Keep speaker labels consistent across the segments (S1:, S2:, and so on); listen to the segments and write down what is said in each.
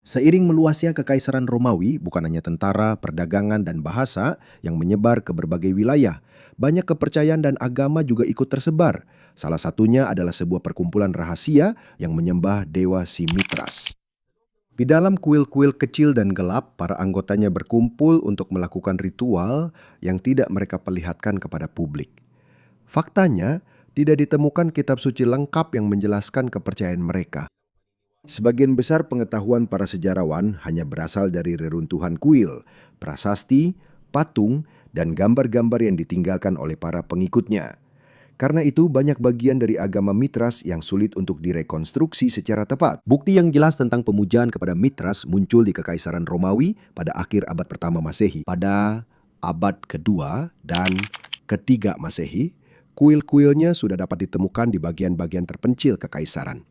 S1: Seiring meluasnya kekaisaran Romawi, bukan hanya tentara, perdagangan, dan bahasa yang menyebar ke berbagai wilayah, banyak kepercayaan dan agama juga ikut tersebar. Salah satunya adalah sebuah perkumpulan rahasia yang menyembah dewa si Mitras. Di dalam kuil-kuil kecil dan gelap, para anggotanya berkumpul untuk melakukan ritual yang tidak mereka perlihatkan kepada publik. Faktanya, tidak ditemukan kitab suci lengkap yang menjelaskan kepercayaan mereka. Sebagian besar pengetahuan para sejarawan hanya berasal dari reruntuhan kuil, prasasti, patung, dan gambar-gambar yang ditinggalkan oleh para pengikutnya. Karena itu, banyak bagian dari agama Mitras yang sulit untuk direkonstruksi secara tepat. Bukti yang jelas tentang pemujaan kepada Mitras muncul di Kekaisaran Romawi pada akhir abad pertama Masehi. Pada abad kedua dan ketiga Masehi, kuil-kuilnya sudah dapat ditemukan di bagian-bagian terpencil Kekaisaran.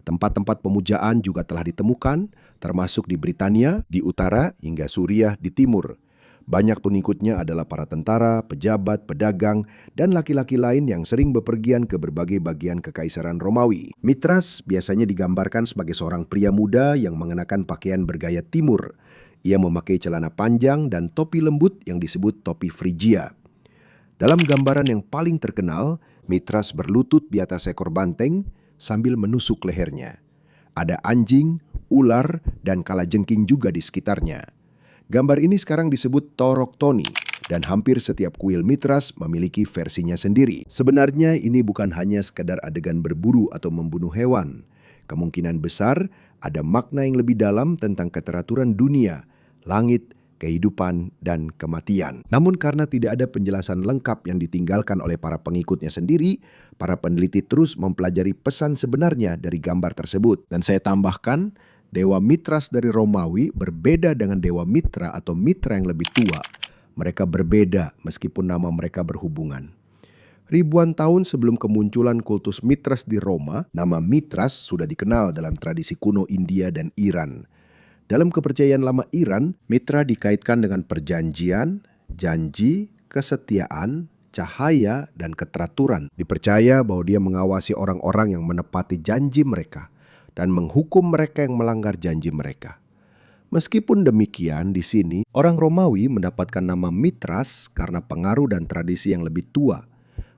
S1: Tempat-tempat pemujaan juga telah ditemukan, termasuk di Britania, di utara, hingga Suriah di timur. Banyak pengikutnya adalah para tentara, pejabat, pedagang, dan laki-laki lain yang sering bepergian ke berbagai bagian Kekaisaran Romawi. Mitras biasanya digambarkan sebagai seorang pria muda yang mengenakan pakaian bergaya timur. Ia memakai celana panjang dan topi lembut yang disebut topi Frigia. Dalam gambaran yang paling terkenal, Mitras berlutut di atas ekor banteng sambil menusuk lehernya. Ada anjing, ular, dan kalajengking juga di sekitarnya. Gambar ini sekarang disebut Torok Toni, dan hampir setiap kuil Mitras memiliki versinya sendiri. Sebenarnya ini bukan hanya sekedar adegan berburu atau membunuh hewan. Kemungkinan besar ada makna yang lebih dalam tentang keteraturan dunia, langit, kehidupan, dan kematian. Namun karena tidak ada penjelasan lengkap yang ditinggalkan oleh para pengikutnya sendiri, para peneliti terus mempelajari pesan sebenarnya dari gambar tersebut. Dan saya tambahkan, dewa Mitras dari Romawi berbeda dengan dewa Mitra atau Mitra yang lebih tua. Mereka berbeda meskipun nama mereka berhubungan. Ribuan tahun sebelum kemunculan kultus Mitras di Roma, nama Mitras sudah dikenal dalam tradisi kuno India dan Iran. Dalam kepercayaan lama Iran, Mitra dikaitkan dengan perjanjian, janji, kesetiaan, cahaya, dan keteraturan. Dipercaya bahwa dia mengawasi orang-orang yang menepati janji mereka dan menghukum mereka yang melanggar janji mereka. Meskipun demikian, di sini orang Romawi mendapatkan nama Mitras karena pengaruh dan tradisi yang lebih tua.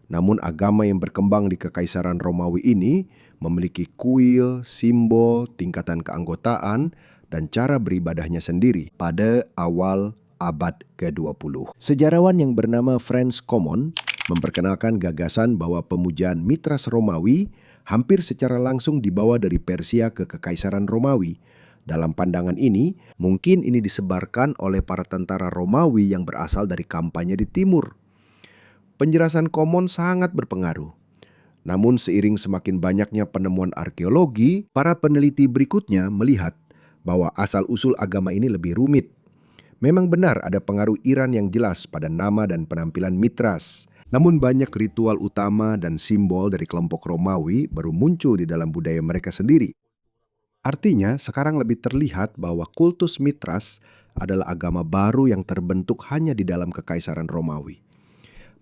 S1: Namun agama yang berkembang di Kekaisaran Romawi ini memiliki kuil, simbol, tingkatan keanggotaan, dan cara beribadahnya sendiri pada awal abad ke-20. Sejarawan yang bernama Franz Common memperkenalkan gagasan bahwa pemujaan Mitras Romawi hampir secara langsung dibawa dari Persia ke Kekaisaran Romawi. Dalam pandangan ini, mungkin ini disebarkan oleh para tentara Romawi yang berasal dari kampanye di timur. Penjelasan Common sangat berpengaruh. Namun seiring semakin banyaknya penemuan arkeologi, para peneliti berikutnya melihat bahwa asal-usul agama ini lebih rumit. Memang benar ada pengaruh Iran yang jelas pada nama dan penampilan Mitras. Namun banyak ritual utama dan simbol dari kelompok Romawi baru muncul di dalam budaya mereka sendiri. Artinya, sekarang lebih terlihat bahwa kultus Mitras adalah agama baru yang terbentuk hanya di dalam Kekaisaran Romawi.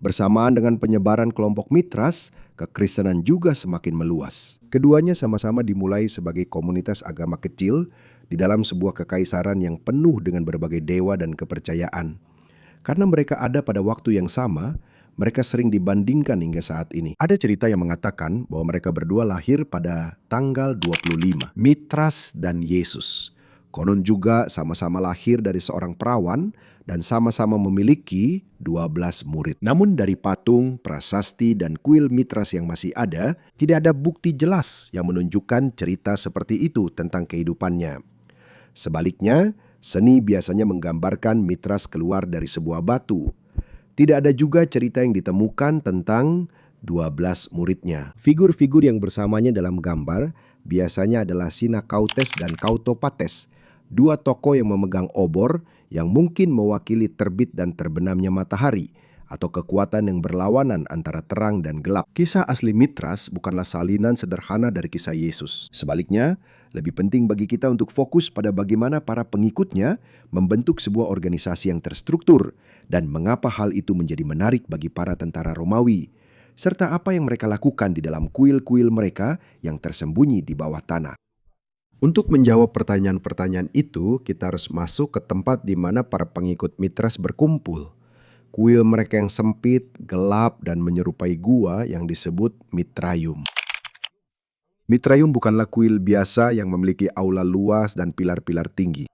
S1: Bersamaan dengan penyebaran kelompok Mitras, kekristenan juga semakin meluas. Keduanya sama-sama dimulai sebagai komunitas agama kecil di dalam sebuah kekaisaran yang penuh dengan berbagai dewa dan kepercayaan. Karena mereka ada pada waktu yang sama, mereka sering dibandingkan hingga saat ini. Ada cerita yang mengatakan bahwa mereka berdua lahir pada tanggal 25, Mitras dan Yesus. Konon juga sama-sama lahir dari seorang perawan dan sama-sama memiliki 12 murid. Namun dari patung, prasasti, dan kuil Mitras yang masih ada, tidak ada bukti jelas yang menunjukkan cerita seperti itu tentang kehidupannya. Sebaliknya, seni biasanya menggambarkan Mitras keluar dari sebuah batu. Tidak ada juga cerita yang ditemukan tentang 12 muridnya. Figur-figur yang bersamanya dalam gambar biasanya adalah Sinakautes dan Kautopates, dua tokoh yang memegang obor yang mungkin mewakili terbit dan terbenamnya matahari atau kekuatan yang berlawanan antara terang dan gelap. Kisah asli Mitras bukanlah salinan sederhana dari kisah Yesus. Sebaliknya, lebih penting bagi kita untuk fokus pada bagaimana para pengikutnya membentuk sebuah organisasi yang terstruktur dan mengapa hal itu menjadi menarik bagi para tentara Romawi, serta apa yang mereka lakukan di dalam kuil-kuil mereka yang tersembunyi di bawah tanah. Untuk menjawab pertanyaan-pertanyaan itu, kita harus masuk ke tempat di mana para pengikut Mitras berkumpul. Kuil mereka yang sempit, gelap, dan menyerupai gua yang disebut Mitraium. Mitraium bukanlah kuil biasa yang memiliki aula luas dan pilar-pilar tinggi.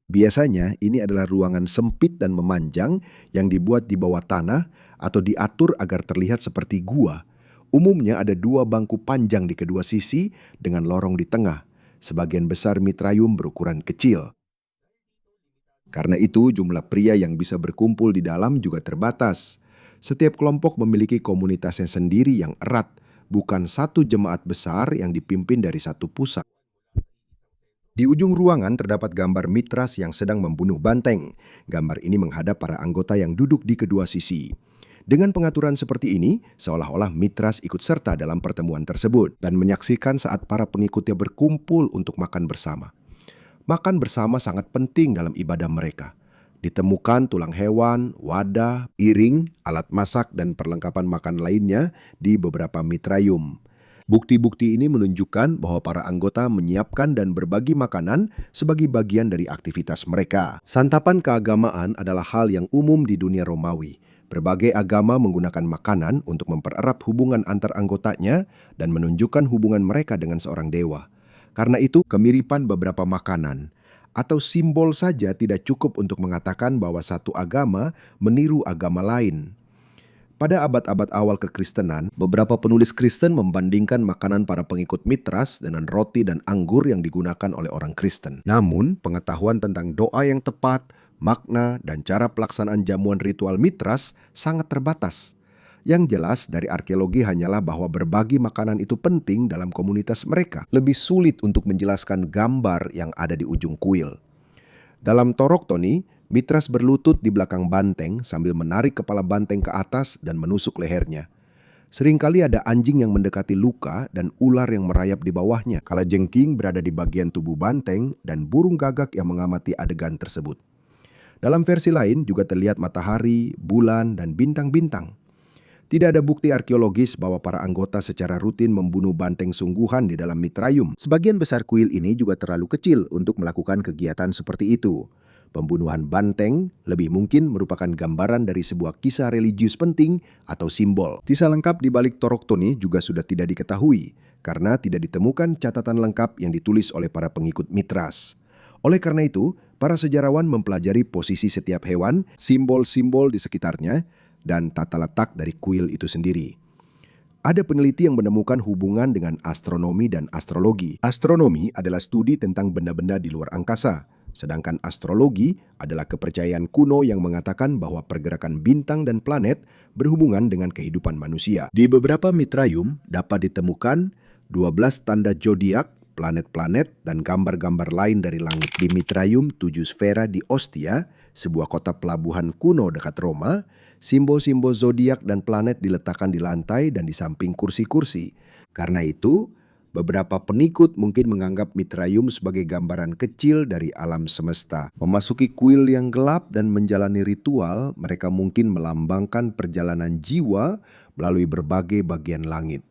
S1: Biasanya ini adalah ruangan sempit dan memanjang yang dibuat di bawah tanah atau diatur agar terlihat seperti gua. Umumnya ada dua bangku panjang di kedua sisi dengan lorong di tengah. Sebagian besar Mitraium berukuran kecil. Karena itu, jumlah pria yang bisa berkumpul di dalam juga terbatas. Setiap kelompok memiliki komunitasnya sendiri yang erat, bukan satu jemaat besar yang dipimpin dari satu pusat. Di ujung ruangan terdapat gambar Mitras yang sedang membunuh banteng. Gambar ini menghadap para anggota yang duduk di kedua sisi. Dengan pengaturan seperti ini, seolah-olah Mitras ikut serta dalam pertemuan tersebut dan menyaksikan saat para pengikutnya berkumpul untuk makan bersama. Makan bersama sangat penting dalam ibadah mereka. Ditemukan tulang hewan, wadah, piring, alat masak, dan perlengkapan makan lainnya di beberapa Mitraium. Bukti-bukti ini menunjukkan bahwa para anggota menyiapkan dan berbagi makanan sebagai bagian dari aktivitas mereka. Santapan keagamaan adalah hal yang umum di dunia Romawi. Berbagai agama menggunakan makanan untuk mempererat hubungan antar anggotanya dan menunjukkan hubungan mereka dengan seorang dewa. Karena itu, kemiripan beberapa makanan atau simbol saja tidak cukup untuk mengatakan bahwa satu agama meniru agama lain. Pada abad-abad awal kekristenan, beberapa penulis Kristen membandingkan makanan para pengikut Mitras dengan roti dan anggur yang digunakan oleh orang Kristen. Namun, pengetahuan tentang doa yang tepat, makna, dan cara pelaksanaan jamuan ritual Mitras sangat terbatas. Yang jelas dari arkeologi hanyalah bahwa berbagi makanan itu penting dalam komunitas mereka. Lebih sulit untuk menjelaskan gambar yang ada di ujung kuil. Dalam Toroktoni, Mitras berlutut di belakang banteng sambil menarik kepala banteng ke atas dan menusuk lehernya. Seringkali ada anjing yang mendekati luka dan ular yang merayap di bawahnya. Kalajengking berada di bagian tubuh banteng dan burung gagak yang mengamati adegan tersebut. Dalam versi lain juga terlihat matahari, bulan, dan bintang-bintang. Tidak ada bukti arkeologis bahwa para anggota secara rutin membunuh banteng sungguhan di dalam Mitraium. Sebagian besar kuil ini juga terlalu kecil untuk melakukan kegiatan seperti itu. Pembunuhan banteng lebih mungkin merupakan gambaran dari sebuah kisah religius penting atau simbol. Kisah lengkap di balik Toroktoni juga sudah tidak diketahui karena tidak ditemukan catatan lengkap yang ditulis oleh para pengikut Mitras. Oleh karena itu, para sejarawan mempelajari posisi setiap hewan, simbol-simbol di sekitarnya, dan tata letak dari kuil itu sendiri. Ada peneliti yang menemukan hubungan dengan astronomi dan astrologi. Astronomi adalah studi tentang benda-benda di luar angkasa, sedangkan astrologi adalah kepercayaan kuno yang mengatakan bahwa pergerakan bintang dan planet berhubungan dengan kehidupan manusia. Di beberapa Mitraium dapat ditemukan 12 tanda zodiak, planet-planet, dan gambar-gambar lain dari langit. Di Mitraium 7 Sfera di Ostia, sebuah kota pelabuhan kuno dekat Roma, simbol-simbol zodiak dan planet diletakkan di lantai dan di samping kursi-kursi. Karena itu, beberapa pengikut mungkin menganggap Mitraium sebagai gambaran kecil dari alam semesta. Memasuki kuil yang gelap dan menjalani ritual, mereka mungkin melambangkan perjalanan jiwa melalui berbagai bagian langit.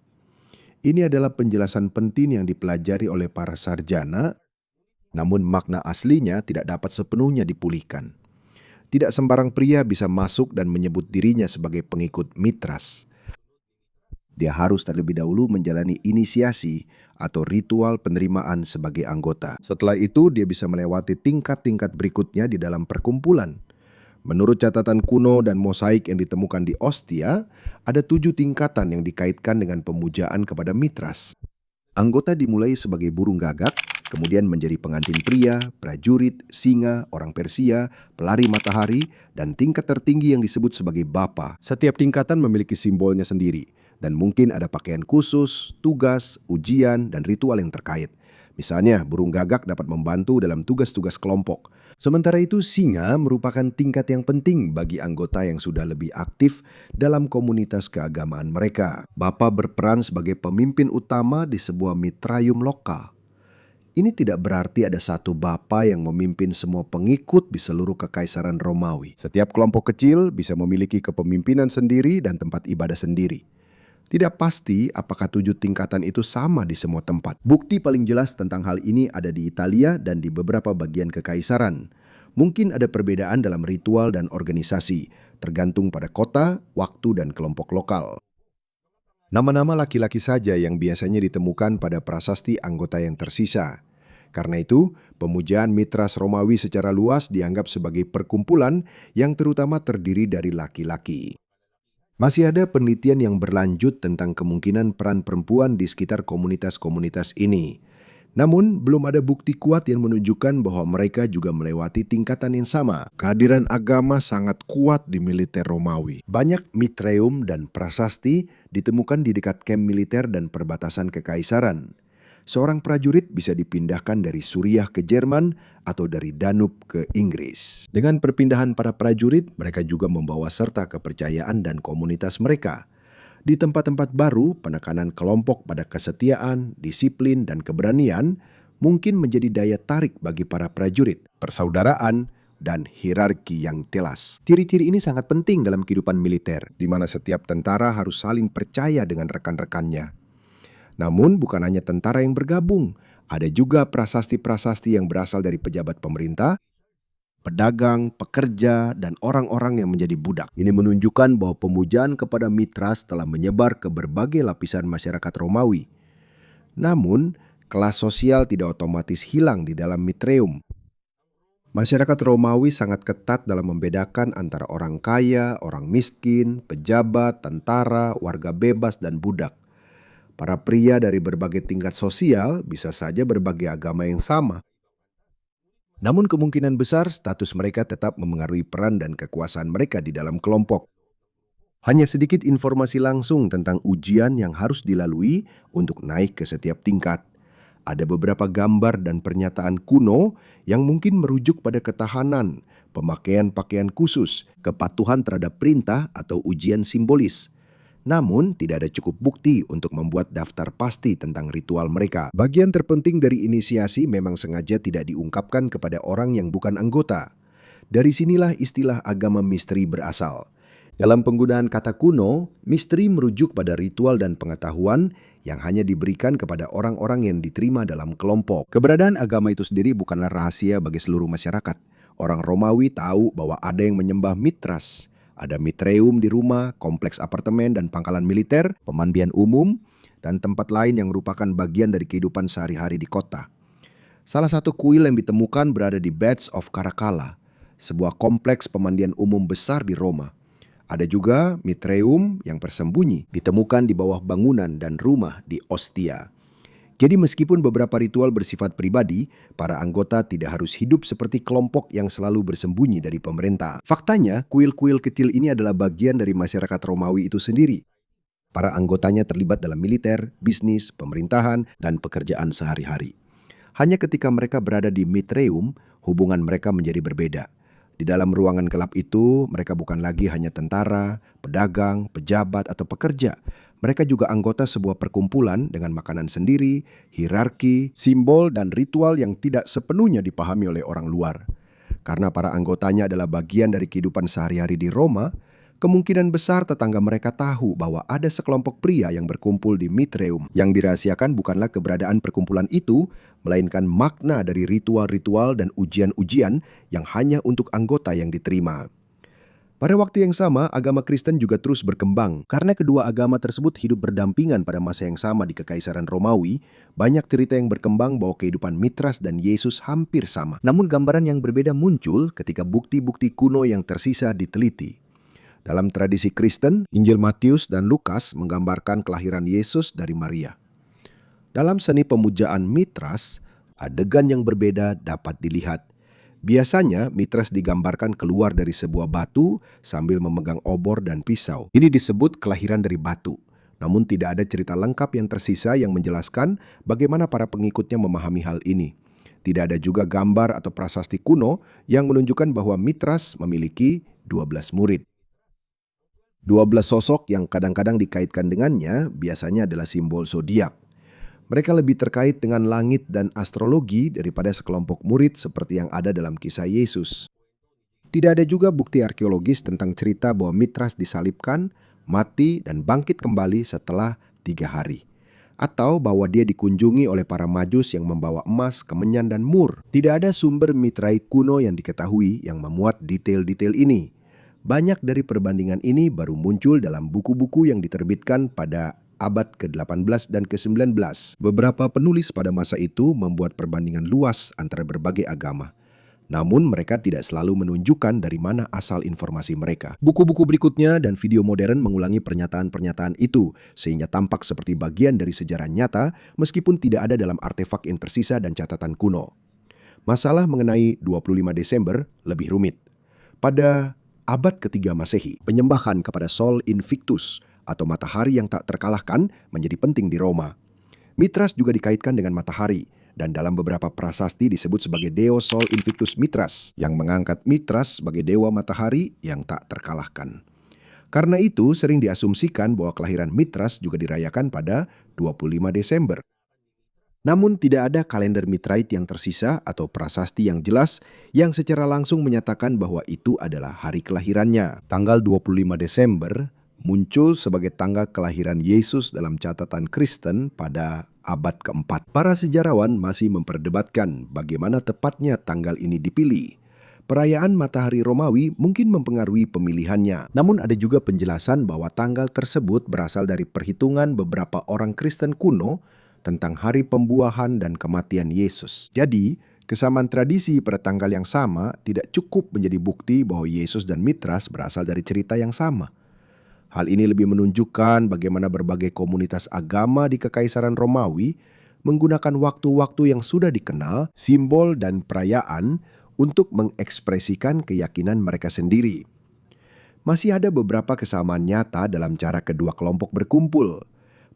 S1: Ini adalah penjelasan penting yang dipelajari oleh para sarjana, namun makna aslinya tidak dapat sepenuhnya dipulihkan. Tidak sembarang pria bisa masuk dan menyebut dirinya sebagai pengikut Mitras. Dia harus terlebih dahulu menjalani inisiasi atau ritual penerimaan sebagai anggota. Setelah itu, dia bisa melewati tingkat-tingkat berikutnya di dalam perkumpulan. Menurut catatan kuno dan mosaik yang ditemukan di Ostia, ada 7 tingkatan yang dikaitkan dengan pemujaan kepada Mitras. Anggota dimulai sebagai burung gagak, kemudian menjadi pengantin pria, prajurit, singa, orang Persia, pelari matahari, dan tingkat tertinggi yang disebut sebagai bapa. Setiap tingkatan memiliki simbolnya sendiri, dan mungkin ada pakaian khusus, tugas, ujian, dan ritual yang terkait. Misalnya, burung gagak dapat membantu dalam tugas-tugas kelompok. Sementara itu, singa merupakan tingkat yang penting bagi anggota yang sudah lebih aktif dalam komunitas keagamaan mereka. Bapa berperan sebagai pemimpin utama di sebuah Mitraium lokal. Ini tidak berarti ada satu bapa yang memimpin semua pengikut di seluruh kekaisaran Romawi. Setiap kelompok kecil bisa memiliki kepemimpinan sendiri dan tempat ibadah sendiri. Tidak pasti apakah 7 tingkatan itu sama di semua tempat. Bukti paling jelas tentang hal ini ada di Italia dan di beberapa bagian kekaisaran. Mungkin ada perbedaan dalam ritual dan organisasi, tergantung pada kota, waktu, dan kelompok lokal. Nama-nama laki-laki saja yang biasanya ditemukan pada prasasti anggota yang tersisa. Karena itu, pemujaan Mitras Romawi secara luas dianggap sebagai perkumpulan yang terutama terdiri dari laki-laki. Masih ada penelitian yang berlanjut tentang kemungkinan peran perempuan di sekitar komunitas-komunitas ini. Namun, belum ada bukti kuat yang menunjukkan bahwa mereka juga melewati tingkatan yang sama. Kehadiran agama sangat kuat di militer Romawi. Banyak mitreum dan prasasti ditemukan di dekat kamp militer dan perbatasan kekaisaran. Seorang prajurit bisa dipindahkan dari Suriah ke Jerman atau dari Danub ke Inggris. Dengan perpindahan para prajurit, mereka juga membawa serta kepercayaan dan komunitas mereka. Di tempat-tempat baru, penekanan kelompok pada kesetiaan, disiplin, dan keberanian mungkin menjadi daya tarik bagi para prajurit. Persaudaraan dan hierarki yang jelas. Ciri-ciri ini sangat penting dalam kehidupan militer, di mana setiap tentara harus saling percaya dengan rekan-rekannya. Namun bukan hanya tentara yang bergabung, ada juga prasasti-prasasti yang berasal dari pejabat pemerintah, pedagang, pekerja, dan orang-orang yang menjadi budak. Ini menunjukkan bahwa pemujaan kepada Mitras telah menyebar ke berbagai lapisan masyarakat Romawi. Namun, kelas sosial tidak otomatis hilang di dalam mitreum. Masyarakat Romawi sangat ketat dalam membedakan antara orang kaya, orang miskin, pejabat, tentara, warga bebas, dan budak. Para pria dari berbagai tingkat sosial bisa saja berbagai agama yang sama. Namun kemungkinan besar status mereka tetap memengaruhi peran dan kekuasaan mereka di dalam kelompok. Hanya sedikit informasi langsung tentang ujian yang harus dilalui untuk naik ke setiap tingkat. Ada beberapa gambar dan pernyataan kuno yang mungkin merujuk pada ketahanan, pemakaian pakaian khusus, kepatuhan terhadap perintah atau ujian simbolis. Namun, tidak ada cukup bukti untuk membuat daftar pasti tentang ritual mereka. Bagian terpenting dari inisiasi memang sengaja tidak diungkapkan kepada orang yang bukan anggota. Dari sinilah istilah agama misteri berasal. Dalam penggunaan kata kuno, misteri merujuk pada ritual dan pengetahuan yang hanya diberikan kepada orang-orang yang diterima dalam kelompok. Keberadaan agama itu sendiri bukanlah rahasia bagi seluruh masyarakat. Orang Romawi tahu bahwa ada yang menyembah Mitras. Ada mitreum di rumah, kompleks apartemen dan pangkalan militer, pemandian umum, dan tempat lain yang merupakan bagian dari kehidupan sehari-hari di kota. Salah satu kuil yang ditemukan berada di Baths of Caracalla, sebuah kompleks pemandian umum besar di Roma. Ada juga mitreum yang tersembunyi, ditemukan di bawah bangunan dan rumah di Ostia. Jadi meskipun beberapa ritual bersifat pribadi, para anggota tidak harus hidup seperti kelompok yang selalu bersembunyi dari pemerintah. Faktanya, kuil-kuil kecil ini adalah bagian dari masyarakat Romawi itu sendiri. Para anggotanya terlibat dalam militer, bisnis, pemerintahan, dan pekerjaan sehari-hari. Hanya ketika mereka berada di mitreum, hubungan mereka menjadi berbeda. Di dalam ruangan gelap itu, mereka bukan lagi hanya tentara, pedagang, pejabat, atau pekerja. Mereka juga anggota sebuah perkumpulan dengan makanan sendiri, hierarki, simbol, dan ritual yang tidak sepenuhnya dipahami oleh orang luar. Karena para anggotanya adalah bagian dari kehidupan sehari-hari di Roma, kemungkinan besar tetangga mereka tahu bahwa ada sekelompok pria yang berkumpul di mitreum. Yang dirahasiakan bukanlah keberadaan perkumpulan itu, melainkan makna dari ritual-ritual dan ujian-ujian yang hanya untuk anggota yang diterima. Pada waktu yang sama, agama Kristen juga terus berkembang. Karena kedua agama tersebut hidup berdampingan pada masa yang sama di Kekaisaran Romawi, banyak cerita yang berkembang bahwa kehidupan Mitras dan Yesus hampir sama. Namun gambaran yang berbeda muncul ketika bukti-bukti kuno yang tersisa diteliti. Dalam tradisi Kristen, Injil Matius dan Lukas menggambarkan kelahiran Yesus dari Maria. Dalam seni pemujaan Mitras, adegan yang berbeda dapat dilihat. Biasanya, Mitras digambarkan keluar dari sebuah batu sambil memegang obor dan pisau. Ini disebut kelahiran dari batu. Namun tidak ada cerita lengkap yang tersisa yang menjelaskan bagaimana para pengikutnya memahami hal ini. Tidak ada juga gambar atau prasasti kuno yang menunjukkan bahwa Mitras memiliki 12 murid. 12 sosok yang kadang-kadang dikaitkan dengannya biasanya adalah simbol zodiak. Mereka lebih terkait dengan langit dan astrologi daripada sekelompok murid seperti yang ada dalam kisah Yesus. Tidak ada juga bukti arkeologis tentang cerita bahwa Mitras disalibkan, mati, dan bangkit kembali setelah 3 hari. Atau bahwa dia dikunjungi oleh para majus yang membawa emas, kemenyan, dan mur. Tidak ada sumber Mitrai kuno yang diketahui yang memuat detail-detail ini. Banyak dari perbandingan ini baru muncul dalam buku-buku yang diterbitkan pada abad ke-18 dan ke-19. Beberapa penulis pada masa itu membuat perbandingan luas antara berbagai agama. Namun mereka tidak selalu menunjukkan dari mana asal informasi mereka. Buku-buku berikutnya dan video modern mengulangi pernyataan-pernyataan itu, sehingga tampak seperti bagian dari sejarah nyata meskipun tidak ada dalam artefak yang tersisa dan catatan kuno. Masalah mengenai 25 Desember lebih rumit. Pada abad ke-3 Masehi, penyembahan kepada Sol Invictus atau matahari yang tak terkalahkan menjadi penting di Roma. Mitras juga dikaitkan dengan matahari, dan dalam beberapa prasasti disebut sebagai Deo Sol Invictus Mitras, yang mengangkat Mitras sebagai dewa matahari yang tak terkalahkan. Karena itu, sering diasumsikan bahwa kelahiran Mitras juga dirayakan pada 25 Desember. Namun tidak ada kalender Mitraite yang tersisa atau prasasti yang jelas yang secara langsung menyatakan bahwa itu adalah hari kelahirannya. Tanggal 25 Desember muncul sebagai tanggal kelahiran Yesus dalam catatan Kristen pada abad keempat. Para sejarawan masih memperdebatkan bagaimana tepatnya tanggal ini dipilih. Perayaan Matahari Romawi mungkin mempengaruhi pemilihannya. Namun ada juga penjelasan bahwa tanggal tersebut berasal dari perhitungan beberapa orang Kristen kuno tentang hari pembuahan dan kematian Yesus. Jadi, kesamaan tradisi pada tanggal yang sama tidak cukup menjadi bukti bahwa Yesus dan Mitras berasal dari cerita yang sama. Hal ini lebih menunjukkan bagaimana berbagai komunitas agama di Kekaisaran Romawi menggunakan waktu-waktu yang sudah dikenal, simbol dan perayaan untuk mengekspresikan keyakinan mereka sendiri. Masih ada beberapa kesamaan nyata dalam cara kedua kelompok berkumpul.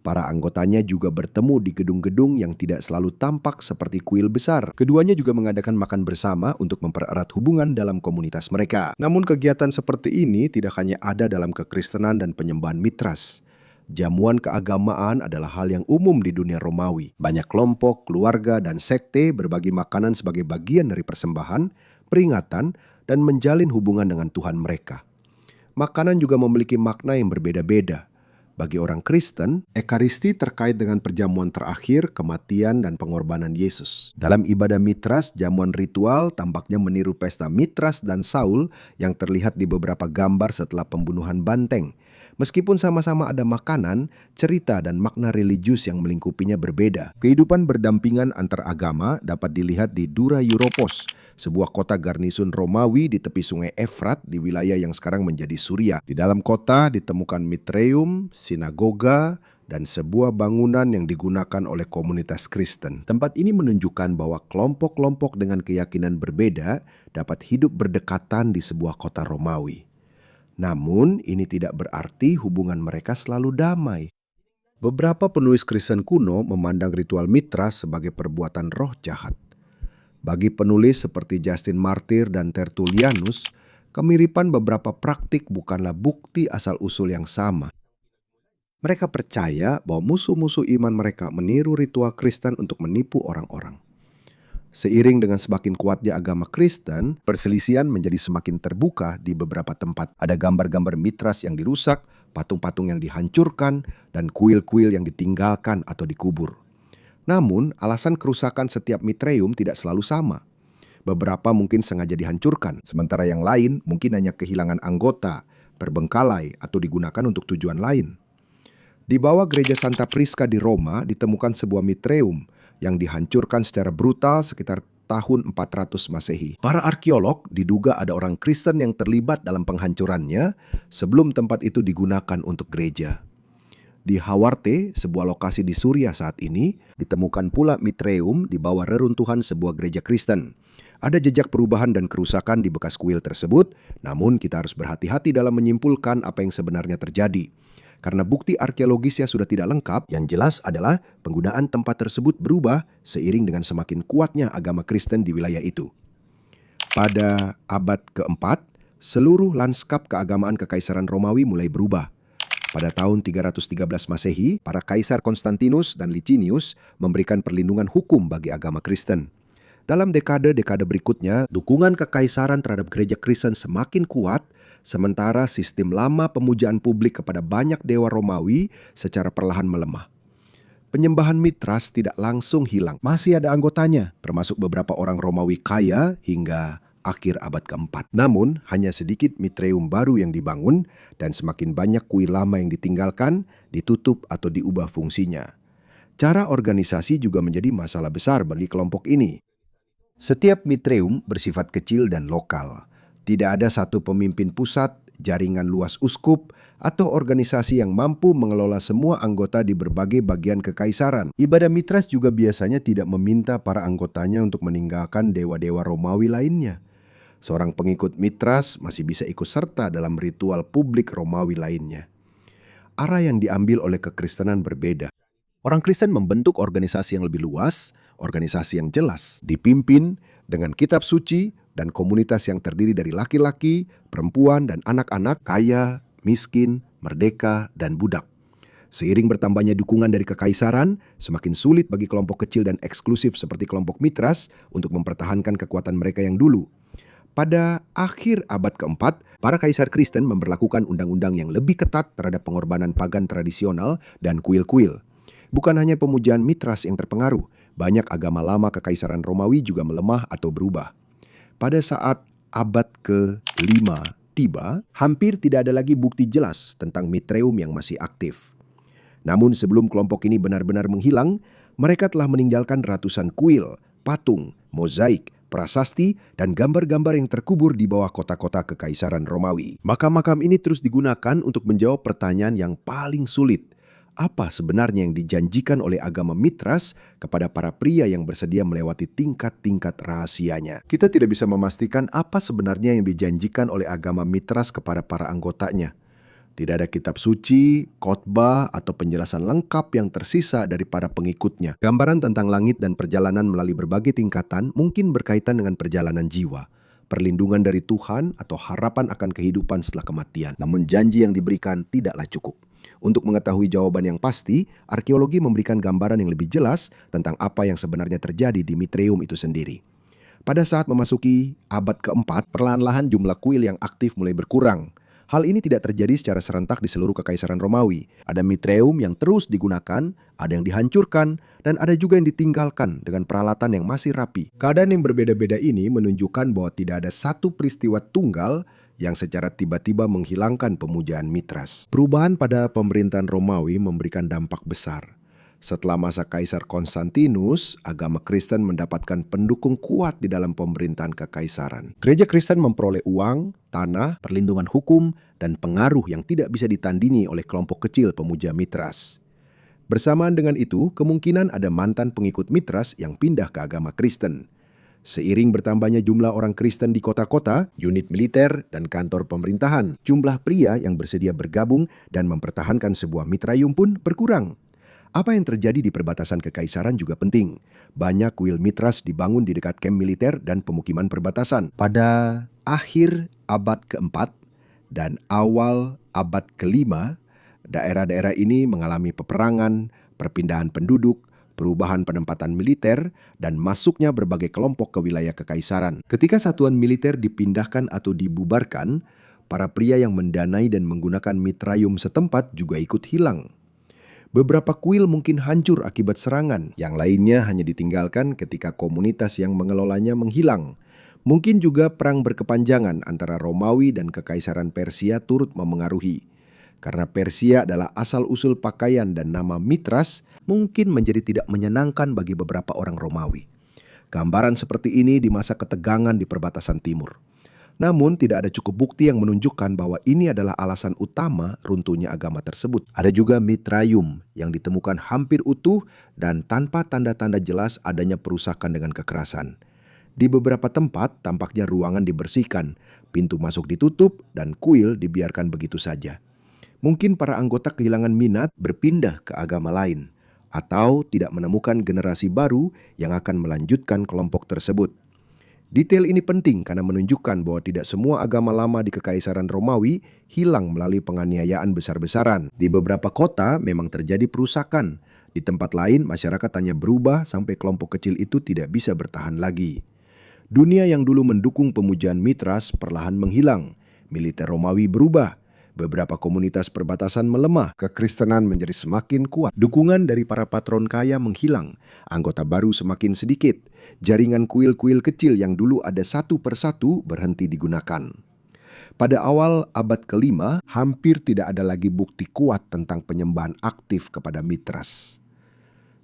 S1: Para anggotanya juga bertemu di gedung-gedung yang tidak selalu tampak seperti kuil besar. Keduanya juga mengadakan makan bersama untuk mempererat hubungan dalam komunitas mereka. Namun kegiatan seperti ini tidak hanya ada dalam kekristenan dan penyembahan Mitras. Jamuan keagamaan adalah hal yang umum di dunia Romawi. Banyak kelompok, keluarga, dan sekte berbagi makanan sebagai bagian dari persembahan, peringatan, dan menjalin hubungan dengan Tuhan mereka. Makanan juga memiliki makna yang berbeda-beda. Bagi orang Kristen, Ekaristi terkait dengan perjamuan terakhir, kematian, dan pengorbanan Yesus. Dalam ibadah Mitras, jamuan ritual tampaknya meniru pesta Mitras dan Saul yang terlihat di beberapa gambar setelah pembunuhan banteng. Meskipun sama-sama ada makanan, cerita dan makna religius yang melingkupinya berbeda. Kehidupan berdampingan antar agama dapat dilihat di Dura Europos, sebuah kota garnisun Romawi di tepi sungai Efrat di wilayah yang sekarang menjadi Suriah. Di dalam kota ditemukan Mitreum, sinagoga, dan sebuah bangunan yang digunakan oleh komunitas Kristen. Tempat ini menunjukkan bahwa kelompok-kelompok dengan keyakinan berbeda dapat hidup berdekatan di sebuah kota Romawi. Namun, ini tidak berarti hubungan mereka selalu damai. Beberapa penulis Kristen kuno memandang ritual Mitras sebagai perbuatan roh jahat. Bagi penulis seperti Justin Martyr dan Tertullianus, kemiripan beberapa praktik bukanlah bukti asal-usul yang sama. Mereka percaya bahwa musuh-musuh iman mereka meniru ritual Kristen untuk menipu orang-orang. Seiring dengan semakin kuatnya agama Kristen, perselisihan menjadi semakin terbuka di beberapa tempat. Ada gambar-gambar Mitras yang dirusak, patung-patung yang dihancurkan, dan kuil-kuil yang ditinggalkan atau dikubur. Namun, alasan kerusakan setiap Mitreum tidak selalu sama. Beberapa mungkin sengaja dihancurkan, sementara yang lain mungkin hanya kehilangan anggota, terbengkalai, atau digunakan untuk tujuan lain. Di bawah gereja Santa Prisca di Roma ditemukan sebuah Mitreum yang dihancurkan secara brutal sekitar tahun 400 Masehi. Para arkeolog diduga ada orang Kristen yang terlibat dalam penghancurannya sebelum tempat itu digunakan untuk gereja. Di Hawarte, sebuah lokasi di Suriah saat ini, ditemukan pula Mitreum di bawah reruntuhan sebuah gereja Kristen. Ada jejak perubahan dan kerusakan di bekas kuil tersebut, namun kita harus berhati-hati dalam menyimpulkan apa yang sebenarnya terjadi. Karena bukti arkeologisnya sudah tidak lengkap, yang jelas adalah penggunaan tempat tersebut berubah seiring dengan semakin kuatnya agama Kristen di wilayah itu. Pada abad keempat, seluruh lanskap keagamaan Kekaisaran Romawi mulai berubah. Pada tahun 313 Masehi, para kaisar Konstantinus dan Licinius memberikan perlindungan hukum bagi agama Kristen. Dalam dekade-dekade berikutnya, dukungan kekaisaran terhadap gereja Kristen semakin kuat, sementara sistem lama pemujaan publik kepada banyak dewa Romawi secara perlahan melemah. Penyembahan Mitras tidak langsung hilang. Masih ada anggotanya, termasuk beberapa orang Romawi kaya hingga akhir abad keempat. Namun, hanya sedikit mitreum baru yang dibangun dan semakin banyak kuil lama yang ditinggalkan, ditutup atau diubah fungsinya. Cara organisasi juga menjadi masalah besar bagi kelompok ini. Setiap mitreum bersifat kecil dan lokal. Tidak ada satu pemimpin pusat, jaringan luas uskup, atau organisasi yang mampu mengelola semua anggota di berbagai bagian kekaisaran. Ibadah Mitras juga biasanya tidak meminta para anggotanya untuk meninggalkan dewa-dewa Romawi lainnya. Seorang pengikut Mitras masih bisa ikut serta dalam ritual publik Romawi lainnya. Arah yang diambil oleh kekristenan berbeda. Orang Kristen membentuk organisasi yang lebih luas, organisasi yang jelas, dipimpin dengan kitab suci dan komunitas yang terdiri dari laki-laki, perempuan, dan anak-anak, kaya, miskin, merdeka, dan budak. Seiring bertambahnya dukungan dari kekaisaran, semakin sulit bagi kelompok kecil dan eksklusif seperti kelompok Mitras untuk mempertahankan kekuatan mereka yang dulu. Pada akhir abad keempat, para kaisar Kristen memberlakukan undang-undang yang lebih ketat terhadap pengorbanan pagan tradisional dan kuil-kuil. Bukan hanya pemujaan Mitras yang terpengaruh, banyak agama lama kekaisaran Romawi juga melemah atau berubah. Pada saat abad ke-5 tiba, hampir tidak ada lagi bukti jelas tentang mitreum yang masih aktif. Namun sebelum kelompok ini benar-benar menghilang, mereka telah meninggalkan ratusan kuil, patung, mozaik, prasasti, dan gambar-gambar yang terkubur di bawah kota-kota kekaisaran Romawi. Makam-makam ini terus digunakan untuk menjawab pertanyaan yang paling sulit. Apa sebenarnya yang dijanjikan oleh agama Mitras kepada para pria yang bersedia melewati tingkat-tingkat rahasianya? Kita tidak bisa memastikan apa sebenarnya yang dijanjikan oleh agama Mitras kepada para anggotanya. Tidak ada kitab suci, khotbah, atau penjelasan lengkap yang tersisa dari para pengikutnya. Gambaran tentang langit dan perjalanan melalui berbagai tingkatan mungkin berkaitan dengan perjalanan jiwa, perlindungan dari Tuhan, atau harapan akan kehidupan setelah kematian. Namun janji yang diberikan tidaklah cukup. Untuk mengetahui jawaban yang pasti, arkeologi memberikan gambaran yang lebih jelas tentang apa yang sebenarnya terjadi di Mitreum itu sendiri. Pada saat memasuki abad keempat, perlahan-lahan jumlah kuil yang aktif mulai berkurang. Hal ini tidak terjadi secara serentak di seluruh kekaisaran Romawi. Ada Mitreum yang terus digunakan, ada yang dihancurkan, dan ada juga yang ditinggalkan dengan peralatan yang masih rapi. Keadaan yang berbeda-beda ini menunjukkan bahwa tidak ada satu peristiwa tunggal yang secara tiba-tiba menghilangkan pemujaan Mitras. Perubahan pada pemerintahan Romawi memberikan dampak besar. Setelah masa Kaisar Konstantinus, agama Kristen mendapatkan pendukung kuat di dalam pemerintahan kekaisaran. Gereja Kristen memperoleh uang, tanah, perlindungan hukum, dan pengaruh yang tidak bisa ditandingi oleh kelompok kecil pemuja Mitras. Bersamaan dengan itu, kemungkinan ada mantan pengikut Mitras yang pindah ke agama Kristen. Seiring bertambahnya jumlah orang Kristen di kota-kota, unit militer, dan kantor pemerintahan, jumlah pria yang bersedia bergabung dan mempertahankan sebuah mitraium pun berkurang. Apa yang terjadi di perbatasan kekaisaran juga penting. Banyak kuil Mitras dibangun di dekat kamp militer dan pemukiman perbatasan. Pada akhir abad keempat dan awal abad kelima, daerah-daerah ini mengalami peperangan, perpindahan penduduk, perubahan penempatan militer, dan masuknya berbagai kelompok ke wilayah kekaisaran. Ketika satuan militer dipindahkan atau dibubarkan, para pria yang mendanai dan menggunakan mitraium setempat juga ikut hilang. Beberapa kuil mungkin hancur akibat serangan, yang lainnya hanya ditinggalkan ketika komunitas yang mengelolanya menghilang. Mungkin juga perang berkepanjangan antara Romawi dan Kekaisaran Persia turut memengaruhi. Karena Persia adalah asal-usul pakaian dan nama Mitras, mungkin menjadi tidak menyenangkan bagi beberapa orang Romawi. Gambaran seperti ini di masa ketegangan di perbatasan timur. Namun tidak ada cukup bukti yang menunjukkan bahwa ini adalah alasan utama runtuhnya agama tersebut. Ada juga mitraium yang ditemukan hampir utuh dan tanpa tanda-tanda jelas adanya perusakan dengan kekerasan. Di beberapa tempat tampaknya ruangan dibersihkan, pintu masuk ditutup, dan kuil dibiarkan begitu saja. Mungkin para anggota kehilangan minat berpindah ke agama lain, atau tidak menemukan generasi baru yang akan melanjutkan kelompok tersebut. Detail ini penting karena menunjukkan bahwa tidak semua agama lama di Kekaisaran Romawi hilang melalui penganiayaan besar-besaran. Di beberapa kota memang terjadi perusakan, Di tempat lain, masyarakat hanya berubah sampai kelompok kecil itu tidak bisa bertahan lagi. Dunia yang dulu mendukung pemujaan Mitras perlahan menghilang. Militer Romawi berubah. Beberapa komunitas perbatasan melemah. Kekristenan menjadi semakin kuat. Dukungan dari para patron kaya menghilang. Anggota baru semakin sedikit. Jaringan kuil-kuil kecil yang dulu ada satu persatu berhenti digunakan. Pada awal abad ke-5, hampir tidak ada lagi bukti kuat tentang penyembahan aktif kepada Mitras.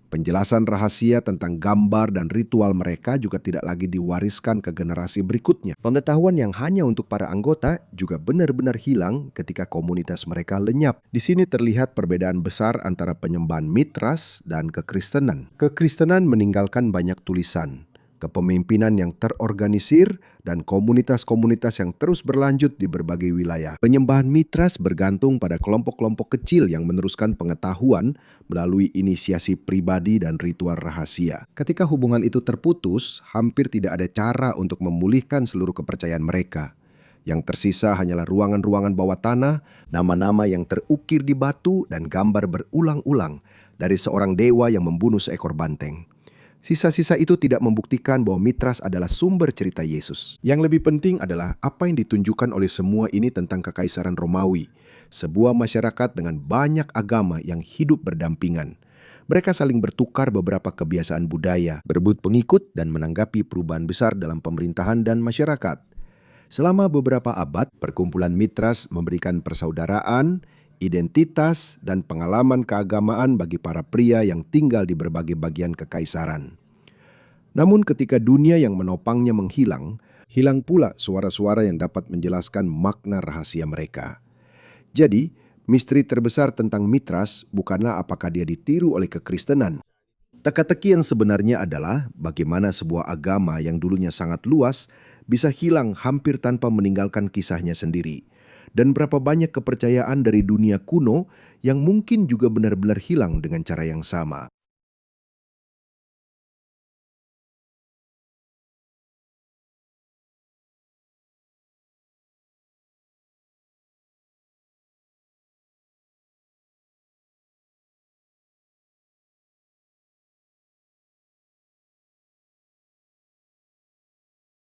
S1: Penjelasan rahasia tentang gambar dan ritual mereka juga tidak lagi diwariskan ke generasi berikutnya. Pengetahuan yang hanya untuk para anggota juga benar-benar hilang ketika komunitas mereka lenyap. Di sini terlihat perbedaan besar antara penyembahan Mitras dan kekristenan. Kekristenan meninggalkan banyak tulisan, kepemimpinan yang terorganisir, dan komunitas-komunitas yang terus berlanjut di berbagai wilayah. Penyembahan Mitras bergantung pada kelompok-kelompok kecil yang meneruskan pengetahuan melalui inisiasi pribadi dan ritual rahasia. Ketika hubungan itu terputus, hampir tidak ada cara untuk memulihkan seluruh kepercayaan mereka. Yang tersisa hanyalah ruangan-ruangan bawah tanah, nama-nama yang terukir di batu, dan gambar berulang-ulang dari seorang dewa yang membunuh seekor banteng. Sisa-sisa itu tidak membuktikan bahwa Mitras adalah sumber cerita Yesus. Yang lebih penting adalah apa yang ditunjukkan oleh semua ini tentang Kekaisaran Romawi, sebuah masyarakat dengan banyak agama yang hidup berdampingan. Mereka saling bertukar beberapa kebiasaan budaya, berebut pengikut, dan menanggapi perubahan besar dalam pemerintahan dan masyarakat. Selama beberapa abad, perkumpulan Mitras memberikan persaudaraan, identitas, dan pengalaman keagamaan bagi para pria yang tinggal di berbagai bagian kekaisaran. Namun ketika dunia yang menopangnya menghilang, hilang pula suara-suara yang dapat menjelaskan makna rahasia mereka. Jadi, misteri terbesar tentang Mitras bukanlah apakah dia ditiru oleh kekristenan. Teka-teki yang sebenarnya adalah bagaimana sebuah agama yang dulunya sangat luas bisa hilang hampir tanpa meninggalkan kisahnya sendiri. Dan berapa banyak kepercayaan dari dunia kuno yang mungkin juga benar-benar hilang dengan cara yang sama.